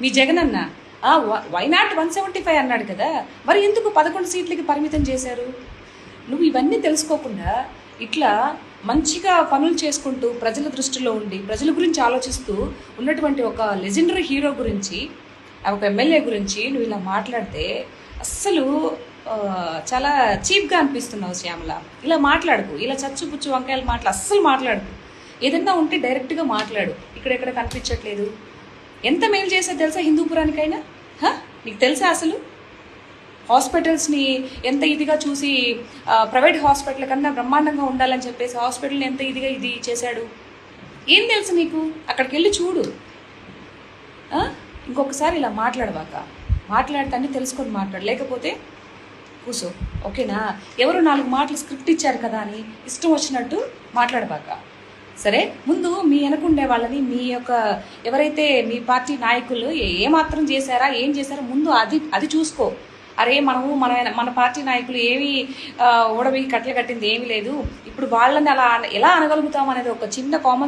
మీ జగన్ అన్న why not 175 అన్నాడు కదా, మరి ఎందుకు 11 సీట్లకి పరిమితం చేశారు? నువ్వు ఇవన్నీ తెలుసుకోకుండా ఇట్లా మంచిగా పనులు చేసుకుంటూ ప్రజల దృష్టిలో ఉండి ప్రజల గురించి ఆలోచిస్తూ ఉన్నటువంటి ఒక లెజెండరీ హీరో గురించి, ఒక ఎమ్మెల్యే గురించి నువ్వు ఇలా మాట్లాడితే అస్సలు చాలా చీప్గా అనిపిస్తున్నావు శ్యామల. ఇలా మాట్లాడుకు, ఇలా చచ్చుపుచ్చు వంకాయలు మాటలు అస్సలు మాట్లాడుకు. ఏదన్నా ఉంటే డైరెక్ట్గా మాట్లాడు. ఇక్కడెక్కడ కనిపించట్లేదు. ఎంత మేలు చేసేది తెలుసా హిందూపురానికైనా? నీకు తెలుసా అసలు హాస్పిటల్స్ని ఎంత ఇదిగా చూసి ప్రైవేట్ హాస్పిటల్ కన్నా బ్రహ్మాండంగా ఉండాలని చెప్పేసి హాస్పిటల్ని ఎంత ఇదిగా ఇది చేశాడు? ఏం తెలుసు నీకు? అక్కడికి వెళ్ళి చూడు. ఇంకొకసారి ఇలా మాట్లాడితే తెలుసుకొని మాట్లాడు, లేకపోతే కూసో. ఓకేనా? ఎవరు 4 మాటలు స్క్రిప్ట్ ఇచ్చారు కదా అని ఇష్టం వచ్చినట్టు మాట్లాడబాక. సరే, ముందు మీ వెనకుండే వాళ్ళని, మీ యొక్క ఎవరైతే మీ పార్టీ నాయకులు ఏమాత్రం చేశారా, ఏం చేశారా ముందు అది చూసుకో. అరే మన పార్టీ నాయకులు ఏమి ఓడవి కట్టలు కట్టింది ఏమీ లేదు, ఇప్పుడు వాళ్ళని అలా ఎలా అనగలుగుతాం అనేది ఒక చిన్న కామన్